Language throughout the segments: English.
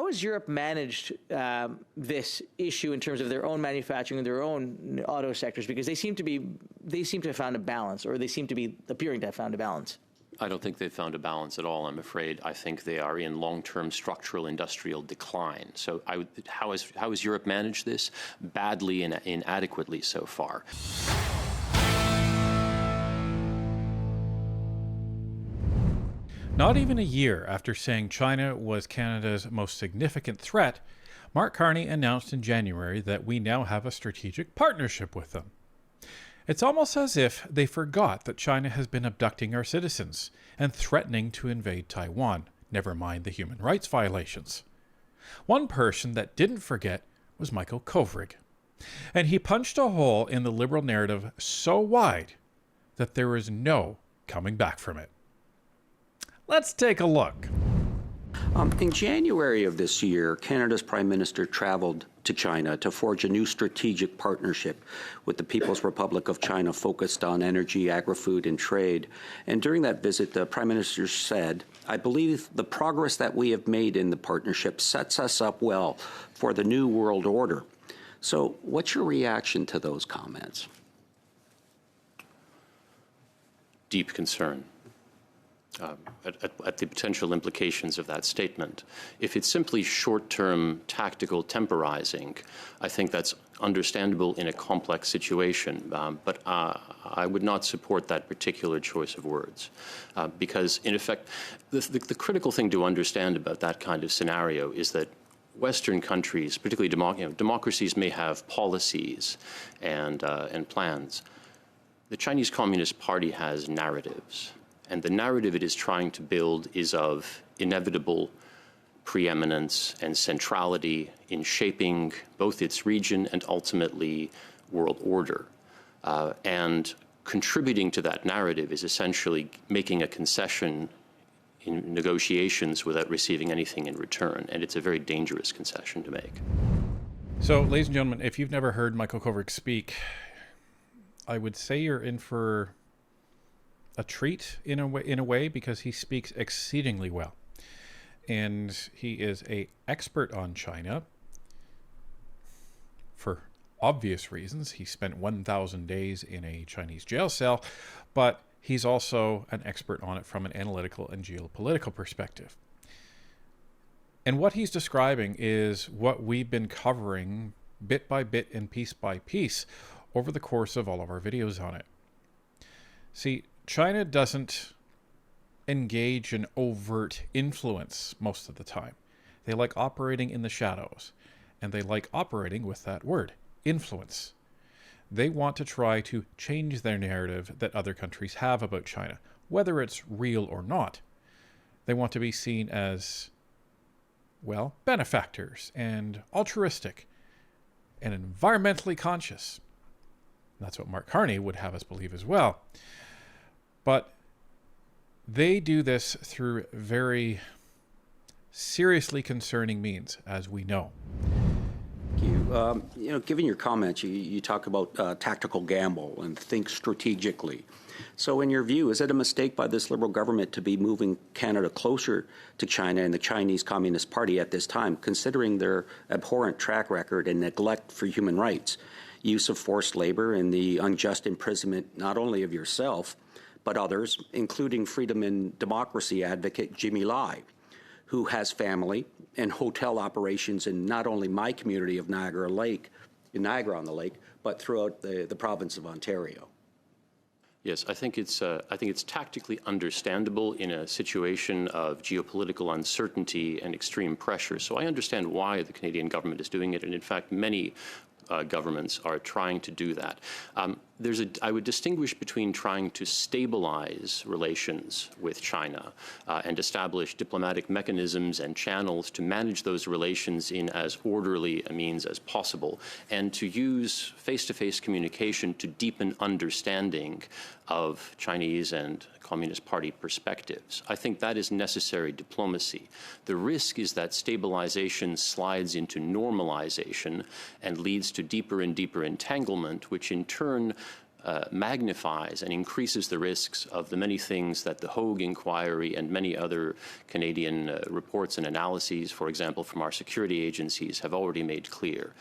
has Europe managed this issue in terms of their own manufacturing and their own auto sectors? Because they seem to have found a balance, or they seem to be appearing to have found a balance. I don't think they've found a balance at all, I'm afraid. I think they are in long-term structural industrial decline. So how has Europe managed this? Badly and inadequately so far. Not even a year after saying China was Canada's most significant threat, Mark Carney announced in January that we now have a strategic partnership with them. It's almost as if they forgot that China has been abducting our citizens and threatening to invade Taiwan, never mind the human rights violations. One person that didn't forget was Michael Kovrig, and he punched a hole in the Liberal narrative so wide that there is no coming back from it. Let's take a look. In January of this year, Canada's Prime Minister traveled to China to forge a new strategic partnership with the People's Republic of China focused on energy, agri-food, and trade. And during that visit, the Prime Minister said, "I believe the progress that we have made in the partnership sets us up well for the new world order." So what's your reaction to those comments? Deep concern. At the potential implications of that statement. If it's simply short-term tactical temporizing, I think that's understandable in a complex situation, but I would not support that particular choice of words, because in effect, the critical thing to understand about that kind of scenario is that Western countries, particularly democracies, may have policies and plans. The Chinese Communist Party has narratives. And the narrative it is trying to build is of inevitable preeminence and centrality in shaping both its region and ultimately world order. And contributing to that narrative is essentially making a concession in negotiations without receiving anything in return. And it's a very dangerous concession to make. So, ladies and gentlemen, if you've never heard Michael Kovrig speak, I would say you're in for a treat in a way, because he speaks exceedingly well. And he is an expert on China for obvious reasons. He spent 1,000 days in a Chinese jail cell, but he's also an expert on it from an analytical and geopolitical perspective. And what he's describing is what we've been covering bit by bit and piece by piece over the course of all of our videos on it. See, China doesn't engage in overt influence most of the time. They like operating in the shadows, and they like operating with that word, influence. They want to try to change their narrative that other countries have about China, whether it's real or not. They want to be seen as, well, benefactors and altruistic and environmentally conscious. That's what Mark Carney would have us believe as well. But they do this through very seriously concerning means, as we know. Thank you. Given your comments, you talk about tactical gamble and think strategically. So in your view, is it a mistake by this Liberal government to be moving Canada closer to China and the Chinese Communist Party at this time, considering their abhorrent track record and neglect for human rights, use of forced labor, and the unjust imprisonment not only of yourself, but others, including freedom and democracy advocate Jimmy Lai, who has family and hotel operations in not only my community of Niagara on the Lake, but throughout the province of Ontario? Yes, I think it's tactically understandable in a situation of geopolitical uncertainty and extreme pressure. So I understand why the Canadian government is doing it, and in fact, many governments are trying to do that. I would distinguish between trying to stabilize relations with China and establish diplomatic mechanisms and channels to manage those relations in as orderly a means as possible, and to use face-to-face communication to deepen understanding of Chinese and Communist Party perspectives. I think that is necessary diplomacy. The risk is that stabilization slides into normalization and leads to deeper and deeper entanglement, which in turn magnifies and increases the risks of the many things that the Hogue inquiry and many other Canadian reports and analyses, for example, from our security agencies, have already made clear.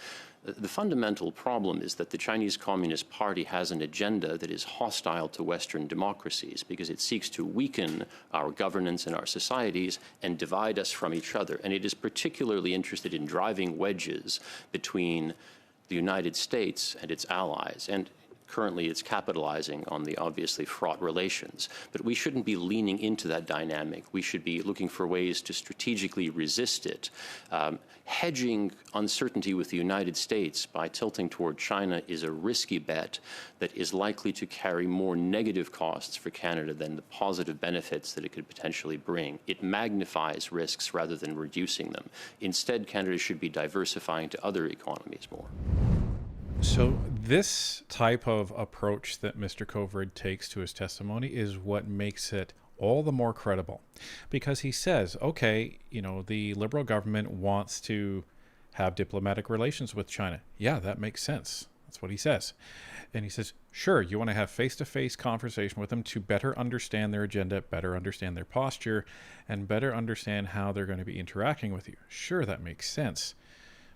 The fundamental problem is that the Chinese Communist Party has an agenda that is hostile to Western democracies because it seeks to weaken our governance and our societies and divide us from each other. And it is particularly interested in driving wedges between the United States and its allies. And currently, it's capitalizing on the obviously fraught relations. But we shouldn't be leaning into that dynamic. We should be looking for ways to strategically resist it. Hedging uncertainty with the United States by tilting toward China is a risky bet that is likely to carry more negative costs for Canada than the positive benefits that it could potentially bring. It magnifies risks rather than reducing them. Instead, Canada should be diversifying to other economies more. So this type of approach that Mr. Kovrig takes to his testimony is what makes it all the more credible, because he says, okay, you know, the Liberal government wants to have diplomatic relations with China. Yeah, that makes sense. That's what he says. And he says, sure, you want to have face-to-face conversation with them to better understand their agenda, better understand their posture, and better understand how they're going to be interacting with you. Sure, that makes sense.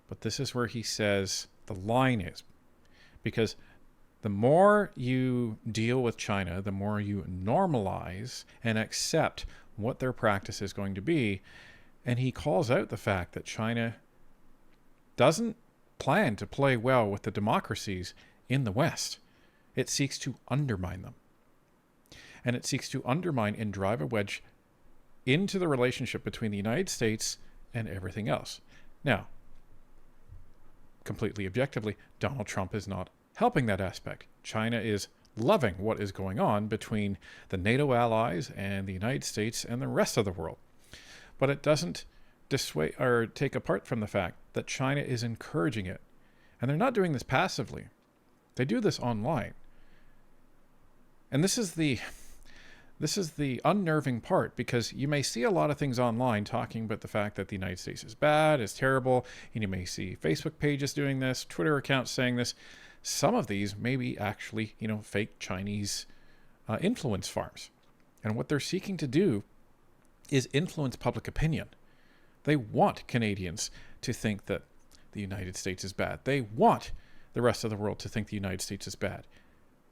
But this is where he says the line is, because the more you deal with China, the more you normalize and accept what their practice is going to be. And he calls out the fact that China doesn't plan to play well with the democracies in the West. It seeks to undermine them. And it seeks to undermine and drive a wedge into the relationship between the United States and everything else. Now, completely objectively, Donald Trump is not helping that aspect. China is loving what is going on between the NATO allies and the United States and the rest of the world. But it doesn't dissuade or take apart from the fact that China is encouraging it. And they're not doing this passively. They do this online. And this is the unnerving part, because you may see a lot of things online talking about the fact that the United States is bad, is terrible, and you may see Facebook pages doing this, Twitter accounts saying this. Some of these may be actually, fake Chinese influence farms. And what they're seeking to do is influence public opinion. They want Canadians to think that the United States is bad. They want the rest of the world to think the United States is bad,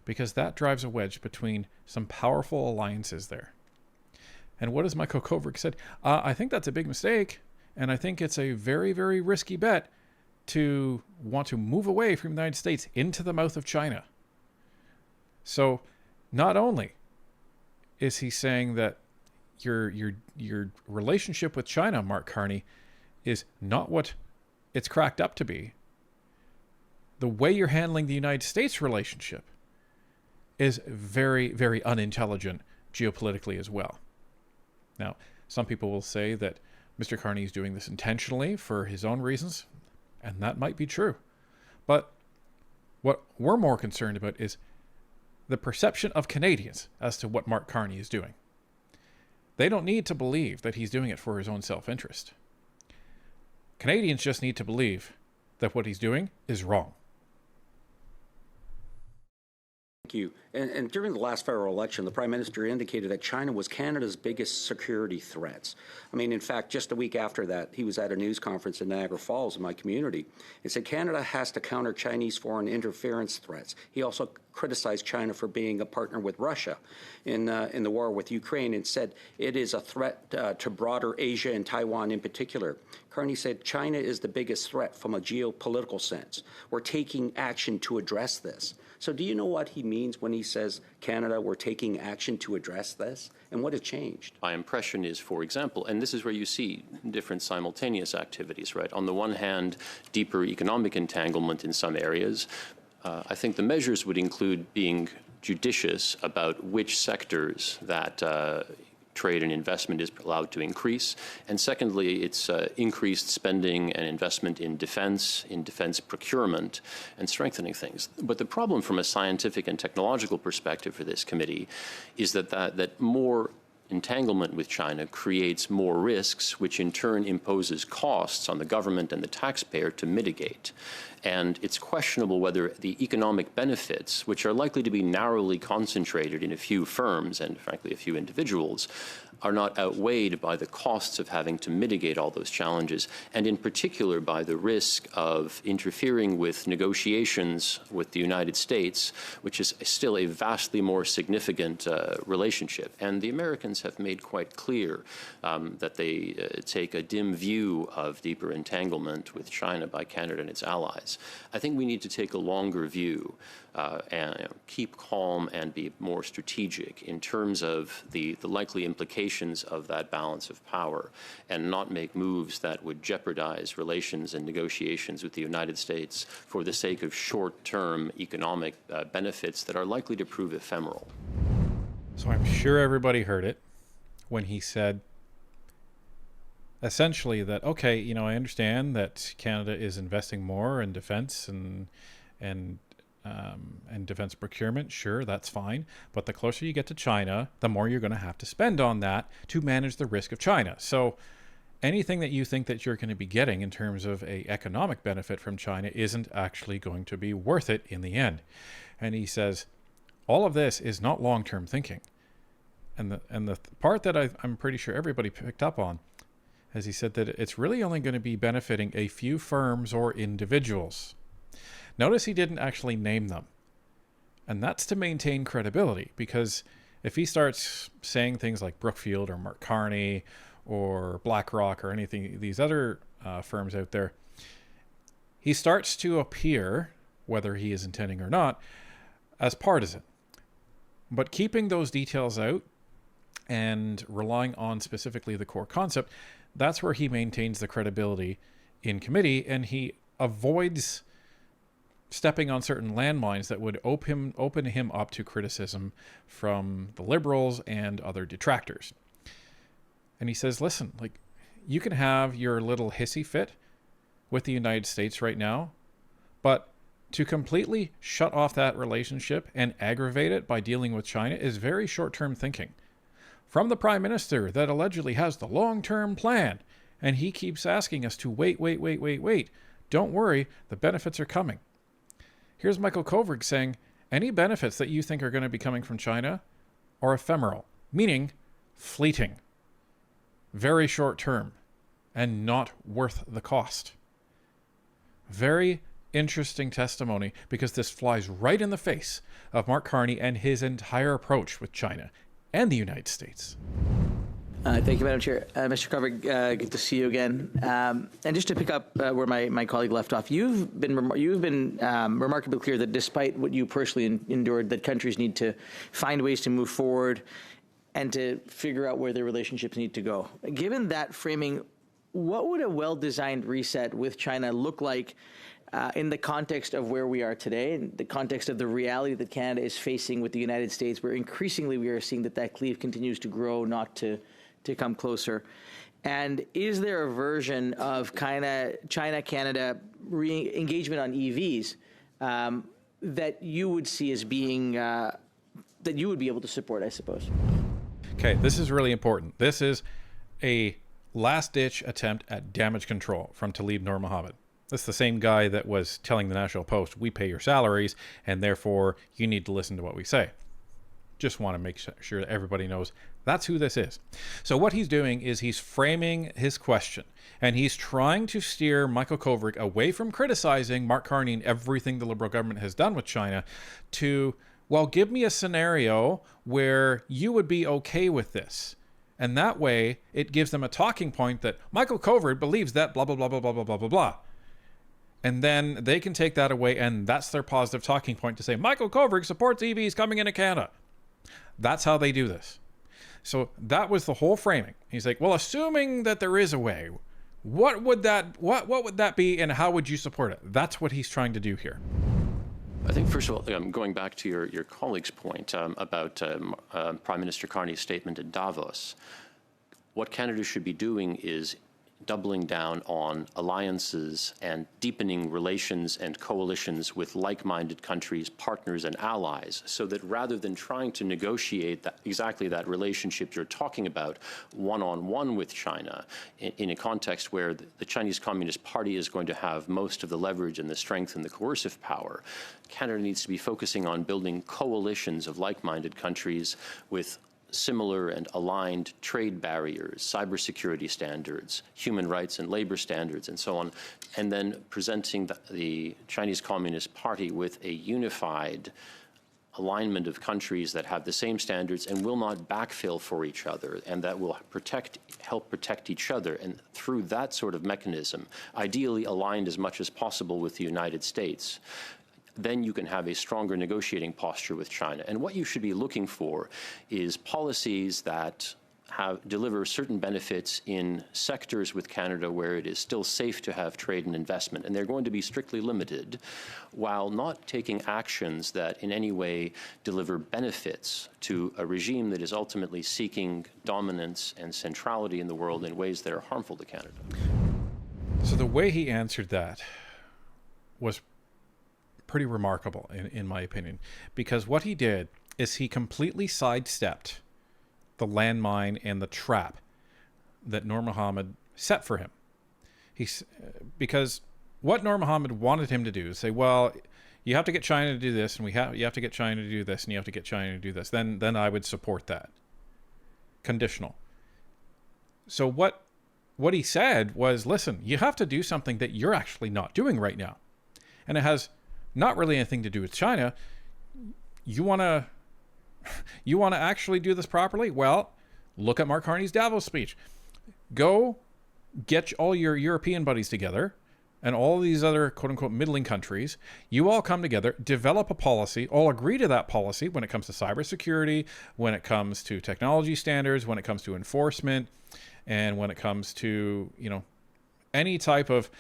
because that drives a wedge between some powerful alliances there. And what has Michael Kovrig said? I think that's a big mistake, and I think it's a very, very risky bet to want to move away from the United States into the mouth of China. So not only is he saying that your relationship with China, Mark Carney, is not what it's cracked up to be, the way you're handling the United States relationship is very, very unintelligent geopolitically as well. Now, some people will say that Mr. Carney is doing this intentionally for his own reasons, and that might be true. But what we're more concerned about is the perception of Canadians as to what Mark Carney is doing. They don't need to believe that he's doing it for his own self-interest. Canadians just need to believe that what he's doing is wrong. Thank you. And during the last federal election, the Prime Minister indicated that China was Canada's biggest security threats. I mean, in fact, just a week after that, he was at a news conference in Niagara Falls in my community and said Canada has to counter Chinese foreign interference threats. He also criticized China for being a partner with Russia in the war with Ukraine and said it is a threat to broader Asia and Taiwan in particular. Carney said China is the biggest threat from a geopolitical sense. We're taking action to address this. So do you know what he means when he says, Canada, we're taking action to address this? And what has changed? My impression is, for example, and this is where you see different simultaneous activities, right? On the one hand, deeper economic entanglement in some areas. I think the measures would include being judicious about which sectors that trade and investment is allowed to increase. And secondly, it's increased spending and investment in defense procurement, and strengthening things. But the problem from a scientific and technological perspective for this committee is that more entanglement with China creates more risks, which in turn imposes costs on the government and the taxpayer to mitigate. And it's questionable whether the economic benefits, which are likely to be narrowly concentrated in a few firms and, frankly, a few individuals, are not outweighed by the costs of having to mitigate all those challenges, and in particular by the risk of interfering with negotiations with the United States, which is still a vastly more significant relationship. And the Americans have made quite clear that they take a dim view of deeper entanglement with China by Canada and its allies. I think we need to take a longer view and keep calm and be more strategic in terms of the likely implications of that balance of power, and not make moves that would jeopardize relations and negotiations with the United States for the sake of short-term economic benefits that are likely to prove ephemeral. So I'm sure everybody heard it when he said essentially that, okay, you know, I understand that Canada is investing more in defense and defense procurement. Sure, that's fine. But the closer you get to China, the more you're going to have to spend on that to manage the risk of China. So anything that you think that you're going to be getting in terms of a economic benefit from China isn't actually going to be worth it in the end. And he says, all of this is not long-term thinking. And the part that I'm pretty sure everybody picked up on, as he said, that it's really only going to be benefiting a few firms or individuals. Notice he didn't actually name them. And that's to maintain credibility, because if he starts saying things like Brookfield or Mark Carney or BlackRock or anything, these other firms out there, he starts to appear, whether he is intending or not, as partisan. But keeping those details out and relying on specifically the core concept, that's where he maintains the credibility in committee, and he avoids stepping on certain landmines that would open him up to criticism from the Liberals and other detractors. And he says, listen, like, you can have your little hissy fit with the United States right now, but to completely shut off that relationship and aggravate it by dealing with China is very short-term thinking. From the Prime Minister that allegedly has the long-term plan, and he keeps asking us to wait. Don't worry, the benefits are coming. Here's Michael Kovrig saying, any benefits that you think are going to be coming from China are ephemeral, meaning fleeting, very short term, and not worth the cost. Very interesting testimony, because this flies right in the face of Mark Carney and his entire approach with China and the United States. Thank you, Madam Chair. Mr. Kovrig, good to see you again. And just to pick up where my colleague left off, you've been remarkably clear that despite what you personally endured, that countries need to find ways to move forward and to figure out where their relationships need to go. Given that framing, what would a well-designed reset with China look like in the context of where we are today, in the context of the reality that Canada is facing with the United States, where increasingly we are seeing that cleave continues to grow, not to come closer? And is there a version of kind of China-Canada engagement on EVs that you would see as being, that you would be able to support, I suppose? Okay, this is really important. This is a last-ditch attempt at damage control from Talib Nur Mohammed. This is the same guy that was telling the National Post, we pay your salaries, and therefore you need to listen to what we say. Just want to make sure that everybody knows that's who this is. So what he's doing is he's framing his question, and he's trying to steer Michael Kovrig away from criticizing Mark Carney and everything the Liberal government has done with China to, well, give me a scenario where you would be okay with this. And that way, it gives them a talking point that Michael Kovrig believes that blah, blah, blah, blah, blah, blah, blah, blah, blah. And then they can take that away, and that's their positive talking point to say, Michael Kovrig supports EVs coming into Canada. That's how they do this. So that was the whole framing. He's like, well, assuming that there is a way, what would that be, and how would you support it? That's what he's trying to do here. I think, first of all, going back to your colleague's point about Prime Minister Carney's statement at Davos, what Canada should be doing is doubling down on alliances and deepening relations and coalitions with like-minded countries, partners, and allies, so that rather than trying to negotiate exactly that relationship you're talking about one-on-one with China, in a context where the Chinese Communist Party is going to have most of the leverage and the strength and the coercive power, Canada needs to be focusing on building coalitions of like-minded countries with similar and aligned trade barriers, cybersecurity standards, human rights and labor standards, and so on, and then presenting the Chinese Communist Party with a unified alignment of countries that have the same standards and will not backfill for each other, and that will help protect each other. And through that sort of mechanism, ideally aligned as much as possible with the United States, then you can have a stronger negotiating posture with China. And what you should be looking for is policies that deliver certain benefits in sectors with Canada where it is still safe to have trade and investment. And they're going to be strictly limited, while not taking actions that in any way deliver benefits to a regime that is ultimately seeking dominance and centrality in the world in ways that are harmful to Canada. So the way he answered that was pretty remarkable, in my opinion, because what he did is he completely sidestepped the landmine and the trap that Nur Mohammed set for him. Because what Nur Mohammed wanted him to do is say, well, you have to get China to do this, and you have to get China to do this, and you have to get China to do this. Then I would support that. Conditional. So what he said was, listen, you have to do something that you're actually not doing right now. And it has not really anything to do with China. You want to actually do this properly? Well, look at Mark Carney's Davos speech. Go get all your European buddies together and all these other quote-unquote middling countries. You all come together, develop a policy, all agree to that policy when it comes to cybersecurity, when it comes to technology standards, when it comes to enforcement, and when it comes to, any type of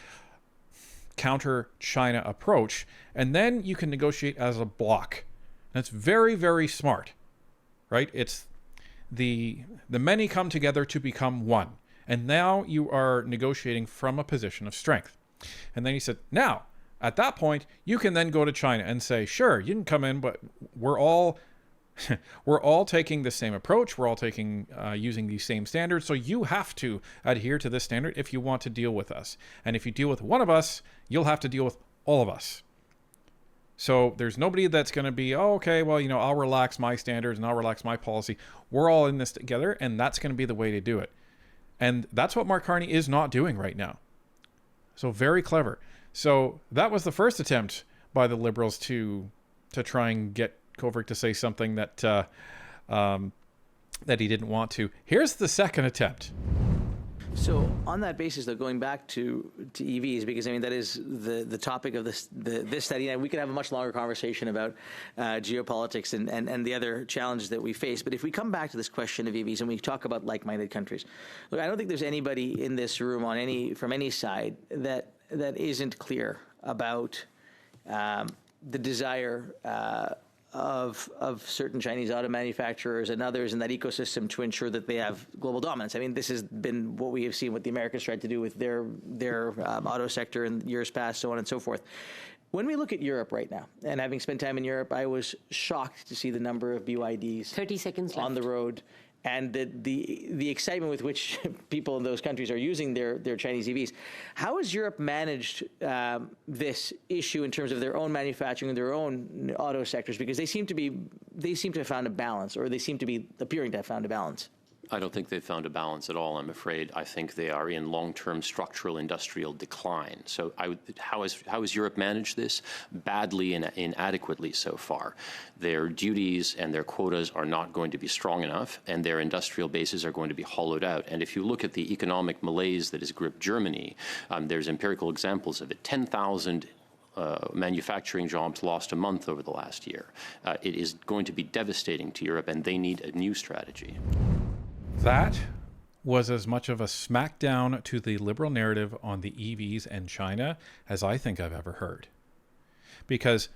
counter-China approach, and then you can negotiate as a bloc. That's very, very smart, right? It's the many come together to become one, and now you are negotiating from a position of strength. And then he said, now, at that point, you can then go to China and say, sure, you can come in, but we're all taking the same approach. We're all using these same standards. So you have to adhere to this standard if you want to deal with us. And if you deal with one of us, you'll have to deal with all of us. So there's nobody that's going to be, okay, well, I'll relax my standards and I'll relax my policy. We're all in this together, and that's going to be the way to do it. And that's what Mark Carney is not doing right now. So very clever. So that was the first attempt by the Liberals to try and get Kovrig to say something that he didn't want to. Here's the second attempt. So on that basis, though, going back to EVs, because that is the topic of this study, and we could have a much longer conversation about geopolitics and the other challenges that we face. But if we come back to this question of EVs and we talk about like-minded countries, look, I don't think there's anybody in this room from any side that isn't clear about the desire of certain Chinese auto manufacturers and others in that ecosystem to ensure that they have global dominance. This has been what we have seen what the Americans tried to do with their auto sector in years past, so on and so forth. When we look at Europe right now, and having spent time in Europe, I was shocked to see the number of BYDs 30 seconds on left. the road, and the excitement with which people in those countries are using their Chinese EVs. How has Europe managed this issue in terms of their own manufacturing and their own auto sectors? Because they seem to have found a balance, or they seem to be appearing to have found a balance. I don't think they've found a balance at all, I'm afraid. I think they are in long-term structural industrial decline. So how has Europe managed this? Badly and inadequately so far. Their duties and their quotas are not going to be strong enough, and their industrial bases are going to be hollowed out. And if you look at the economic malaise that has gripped Germany, there's empirical examples of it. 10,000 manufacturing jobs lost a month over the last year. It is going to be devastating to Europe, and they need a new strategy. That was as much of a smackdown to the liberal narrative on the EVs and China as I think I've ever heard. Because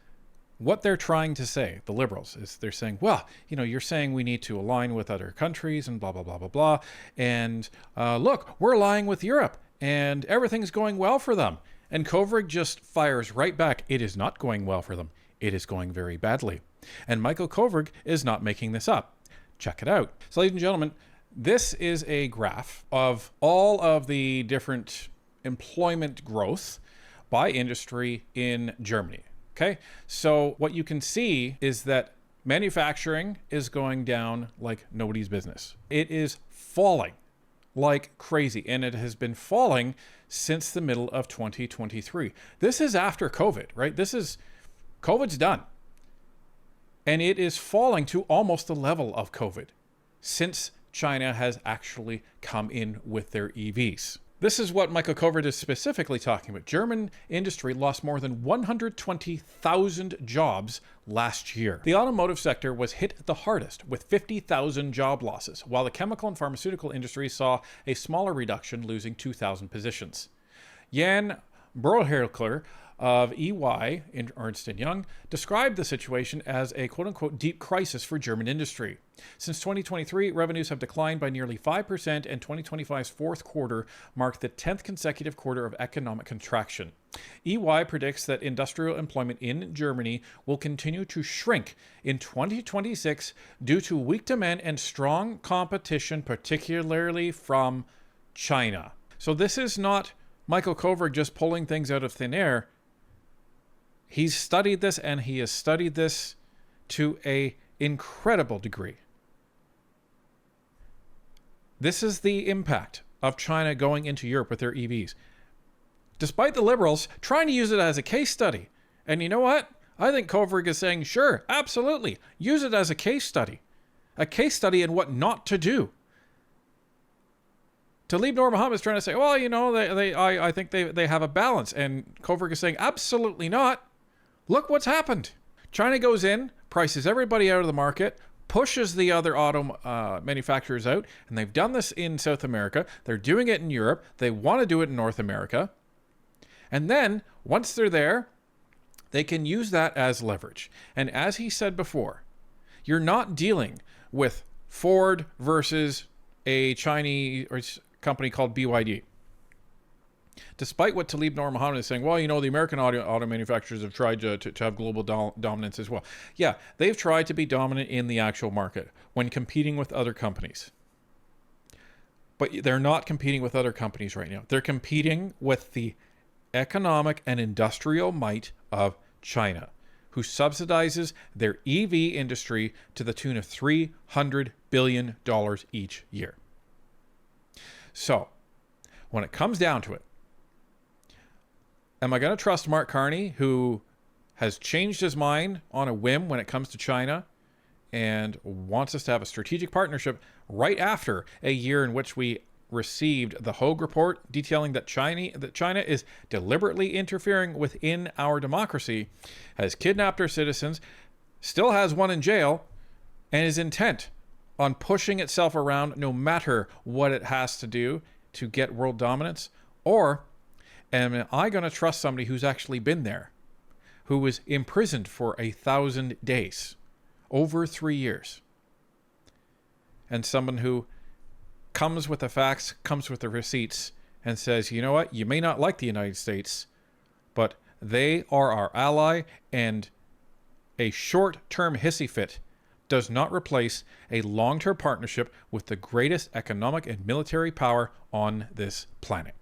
what they're trying to say, the liberals, is they're saying, well, you're saying we need to align with other countries and blah, blah, blah, blah, blah. And look, we're aligning with Europe. and everything's going well for them. And Kovrig just fires right back. It is not going well for them. It is going very badly. And Michael Kovrig is not making this up. Check it out. So, ladies and gentlemen, this is a graph of all of the different employment growth by industry in Germany. Okay, so what you can see is that manufacturing is going down like nobody's business. It is falling like crazy, and it has been falling since the middle of 2023. This is after COVID, right? COVID's done. And it is falling to almost the level of COVID since China has actually come in with their EVs. This is what Michael Kovrig is specifically talking about. German industry lost more than 120,000 jobs last year. The automotive sector was hit the hardest with 50,000 job losses, while the chemical and pharmaceutical industry saw a smaller reduction, losing 2,000 positions. Jan Broherkler of EY in Ernst & Young described the situation as a quote-unquote deep crisis for German industry. Since 2023, revenues have declined by nearly 5%, and 2025's fourth quarter marked the 10th consecutive quarter of economic contraction. EY predicts that industrial employment in Germany will continue to shrink in 2026 due to weak demand and strong competition, particularly from China. So this is not Michael Kovrig just pulling things out of thin air. He's studied this, and he has studied this to an incredible degree. This is the impact of China going into Europe with their EVs. Despite the liberals trying to use it as a case study. And you know what? I think Kovrig is saying, sure, absolutely, use it as a case study. A case study in what not to do. Talib Nur Muhammad is trying to say, well, you know, I think they have a balance. And Kovrig is saying, absolutely not. Look what's happened. China goes in, prices everybody out of the market, pushes the other auto manufacturers out, and they've done this in South America. They're doing it in Europe. They want to do it in North America. And then, once they're there, they can use that as leverage. And as he said before, you're not dealing with Ford versus a Chinese company called BYD. Despite what Talib Nur Muhammad is saying, well, you know, the American auto manufacturers have tried to have global dominance as well. Yeah, they've tried to be dominant in the actual market when competing with other companies. But they're not competing with other companies right now. They're competing with the economic and industrial might of China, who subsidizes their EV industry to the tune of $300 billion each year. So, when it comes down to it, am I going to trust Mark Carney, who has changed his mind on a whim when it comes to China and wants us to have a strategic partnership right after a year in which we received the Hogue report detailing that China is deliberately interfering within our democracy, has kidnapped our citizens, still has one in jail, and is intent on pushing itself around no matter what it has to do to get world dominance? Or am I going to trust somebody who's actually been there, who was imprisoned for 1,000 days, over 3 years, and someone who comes with the facts, comes with the receipts, and says, you know what, you may not like the United States, but they are our ally, and a short-term hissy fit does not replace a long-term partnership with the greatest economic and military power on this planet.